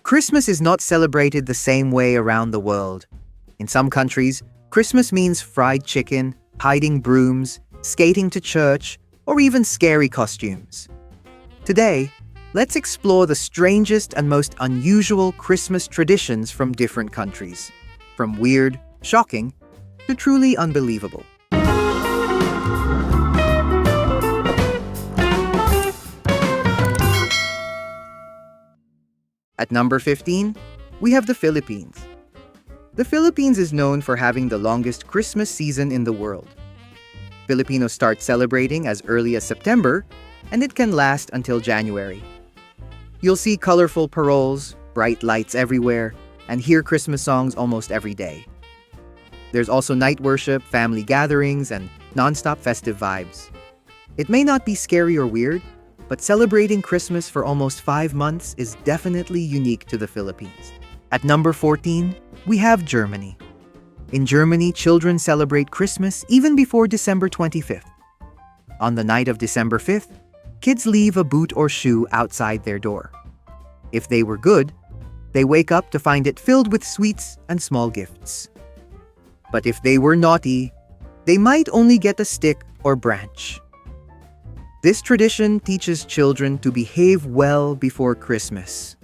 Christmas is not celebrated the same way around the world. In some countries, Christmas means fried chicken, hiding brooms, skating to church, or even scary costumes. Today, let's explore the strangest and most unusual Christmas traditions from different countries, from weird, shocking, to truly unbelievable. At number 15, we have the Philippines. The Philippines is known for having the longest Christmas season in the world. Filipinos start celebrating as early as September, and it can last until January. You'll see colorful paroles, bright lights everywhere, and hear Christmas songs almost every day. There's also night worship, family gatherings, and non-stop festive vibes. It may not be scary or weird, but celebrating Christmas for almost 5 months is definitely unique to the Philippines. At number 14, we have Germany. In Germany, children celebrate Christmas even before December 25th. On the night of December 5th, kids leave a boot or shoe outside their door. If they were good, they wake up to find it filled with sweets and small gifts. But if they were naughty, they might only get a stick or branch. This tradition teaches children to behave well before Christmas,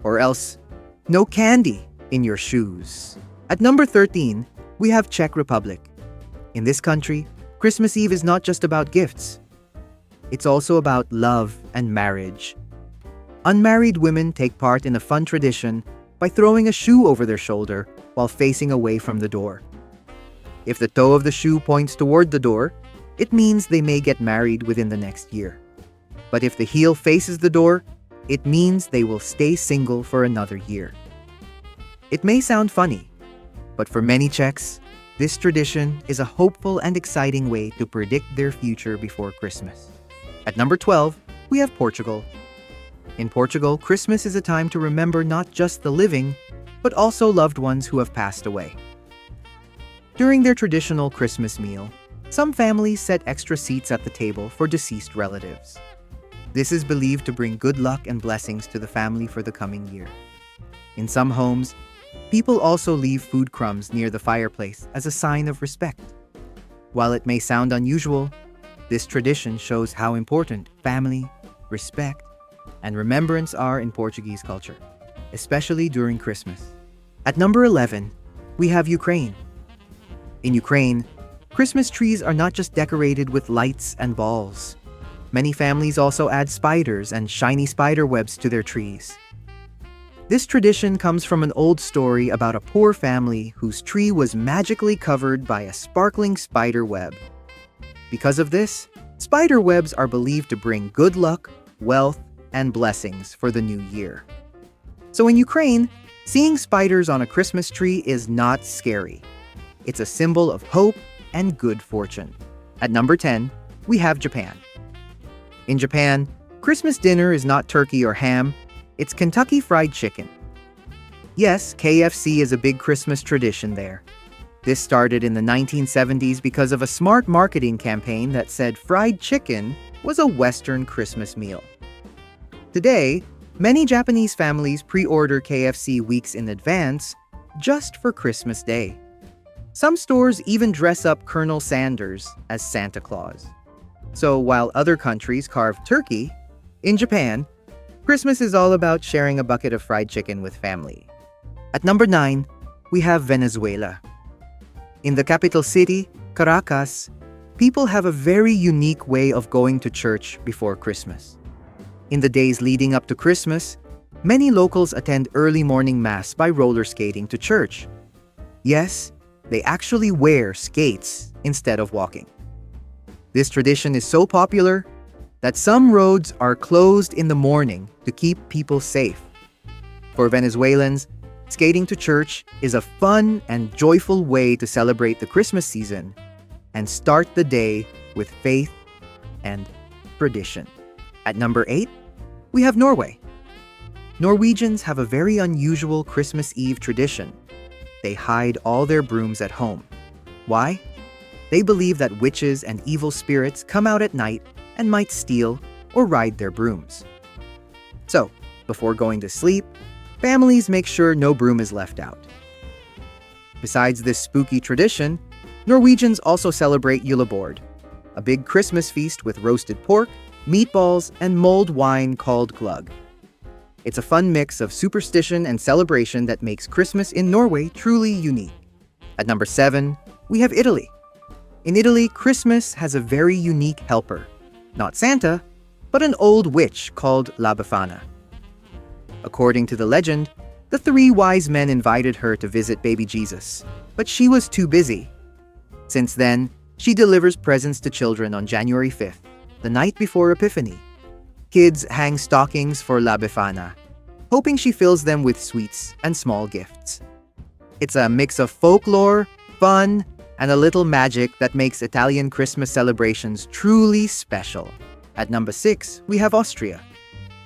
or else no candy in your shoes. At number 13, we have Czech Republic. In this country, Christmas Eve is not just about gifts. It's also about love and marriage. Unmarried women take part in a fun tradition by throwing a shoe over their shoulder while facing away from the door. If the toe of the shoe points toward the door, it means they may get married within the next year. But if the heel faces the door, it means they will stay single for another year. It may sound funny, but for many Czechs, this tradition is a hopeful and exciting way to predict their future before Christmas. At number 12, we have Portugal. In Portugal, Christmas is a time to remember not just the living, but also loved ones who have passed away. During their traditional Christmas meal, some families set extra seats at the table for deceased relatives. This is believed to bring good luck and blessings to the family for the coming year. In some homes, people also leave food crumbs near the fireplace as a sign of respect. While it may sound unusual, this tradition shows how important family, respect, and remembrance are in Portuguese culture, especially during Christmas. At number 11, we have Ukraine. In Ukraine, Christmas trees are not just decorated with lights and balls. Many families also add spiders and shiny spider webs to their trees. This tradition comes from an old story about a poor family whose tree was magically covered by a sparkling spider web. Because of this, spider webs are believed to bring good luck, wealth, and blessings for the new year. So in Ukraine, seeing spiders on a Christmas tree is not scary. It's a symbol of hope and good fortune. At number 10, we have Japan. In Japan, Christmas dinner is not turkey or ham, it's Kentucky Fried Chicken. Yes, KFC is a big Christmas tradition there. This started in the 1970s because of a smart marketing campaign that said fried chicken was a Western Christmas meal. Today, many Japanese families pre-order KFC weeks in advance just for Christmas Day. Some stores even dress up Colonel Sanders as Santa Claus. So while other countries carve turkey, in Japan, Christmas is all about sharing a bucket of fried chicken with family. At number 9, we have Venezuela. In the capital city, Caracas, people have a very unique way of going to church before Christmas. In the days leading up to Christmas, many locals attend early morning mass by roller skating to church. Yes, they actually wear skates instead of walking. This tradition is so popular that some roads are closed in the morning to keep people safe. For Venezuelans, skating to church is a fun and joyful way to celebrate the Christmas season and start the day with faith and tradition. At number 8, we have Norway. Norwegians have a very unusual Christmas Eve tradition. They hide all their brooms at home. Why? They believe that witches and evil spirits come out at night and might steal or ride their brooms. So, before going to sleep, families make sure no broom is left out. Besides this spooky tradition, Norwegians also celebrate Yule, a big Christmas feast with roasted pork, meatballs, and mulled wine called gløgg. It's a fun mix of superstition and celebration that makes Christmas in Norway truly unique. At number 7, we have Italy. In Italy, Christmas has a very unique helper. Not Santa, but an old witch called La Befana. According to the legend, the 3 wise men invited her to visit baby Jesus, but she was too busy. Since then, she delivers presents to children on January 5th, the night before Epiphany. Kids hang stockings for La Befana, hoping she fills them with sweets and small gifts. It's a mix of folklore, fun, and a little magic that makes Italian Christmas celebrations truly special. At number 6, we have Austria.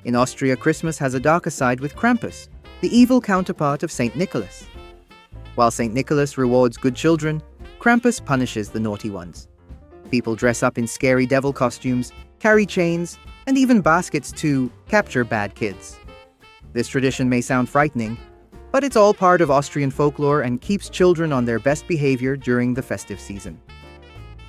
In Austria, Christmas has a darker side with Krampus, the evil counterpart of St. Nicholas. While St. Nicholas rewards good children, Krampus punishes the naughty ones. People dress up in scary devil costumes, carry chains, and even baskets to capture bad kids. This tradition may sound frightening, but it's all part of Austrian folklore and keeps children on their best behavior during the festive season.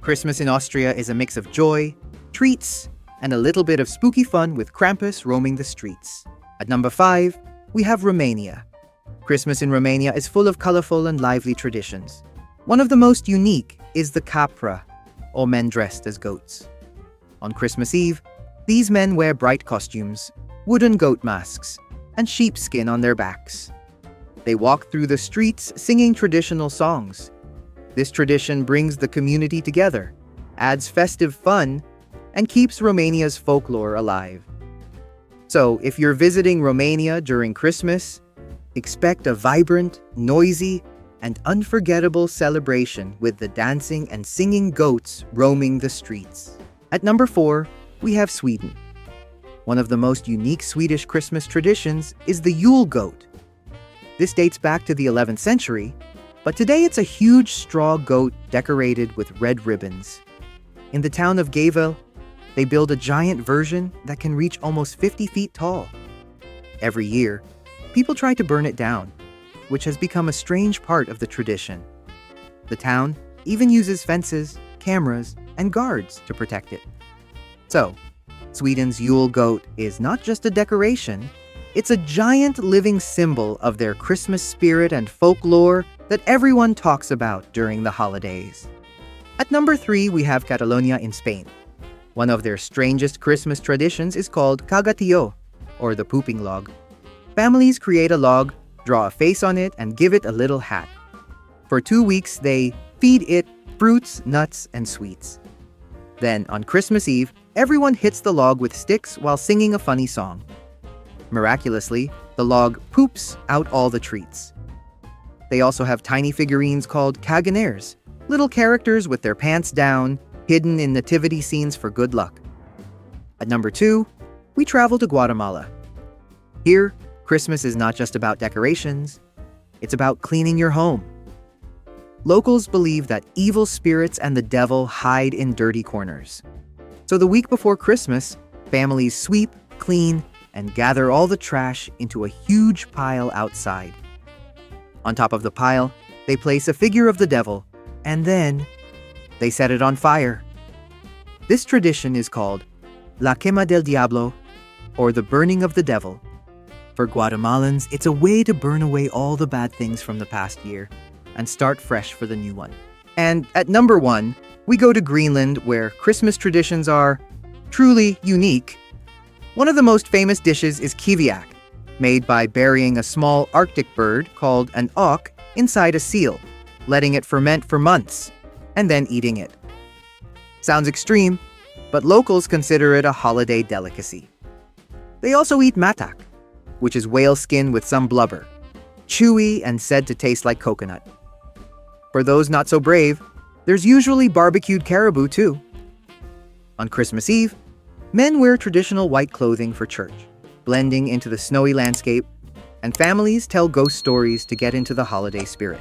Christmas in Austria is a mix of joy, treats, and a little bit of spooky fun with Krampus roaming the streets. At number 5, we have Romania. Christmas in Romania is full of colorful and lively traditions. One of the most unique is the capra, or men dressed as goats. On Christmas Eve, these men wear bright costumes, wooden goat masks, and sheepskin on their backs. They walk through the streets singing traditional songs. This tradition brings the community together, adds festive fun, and keeps Romania's folklore alive. So, if you're visiting Romania during Christmas, expect a vibrant, noisy, and unforgettable celebration with the dancing and singing goats roaming the streets. At number 4, we have Sweden. One of the most unique Swedish Christmas traditions is the Yule goat. This dates back to the 11th century, but today it's a huge straw goat decorated with red ribbons. In the town of Gävle, they build a giant version that can reach almost 50 feet tall. Every year, people try to burn it down, which has become a strange part of the tradition. The town even uses fences, cameras, and guards to protect it. So, Sweden's Yule goat is not just a decoration, it's a giant living symbol of their Christmas spirit and folklore that everyone talks about during the holidays. At number 3, we have Catalonia in Spain. One of their strangest Christmas traditions is called cagatillo, or the pooping log. Families create a log, draw a face on it, and give it a little hat. For 2 weeks, they feed it fruits, nuts, and sweets. Then, on Christmas Eve, everyone hits the log with sticks while singing a funny song. Miraculously, the log poops out all the treats. They also have tiny figurines called caganeres, little characters with their pants down, hidden in nativity scenes for good luck. At number 2, we travel to Guatemala. Here, Christmas is not just about decorations, it's about cleaning your home. Locals believe that evil spirits and the devil hide in dirty corners. So the week before Christmas, families sweep, clean, and gather all the trash into a huge pile outside. On top of the pile, they place a figure of the devil, and then they set it on fire. This tradition is called La Quema del Diablo, or the burning of the devil. For Guatemalans, it's a way to burn away all the bad things from the past year and start fresh for the new one. And at number 1, we go to Greenland, where Christmas traditions are truly unique. One of the most famous dishes is kiviak, made by burying a small Arctic bird called an auk inside a seal, letting it ferment for months, and then eating it. Sounds extreme, but locals consider it a holiday delicacy. They also eat matak, which is whale skin with some blubber, chewy and said to taste like coconut. For those not so brave, there's usually barbecued caribou too. On Christmas Eve, men wear traditional white clothing for church, blending into the snowy landscape, and families tell ghost stories to get into the holiday spirit.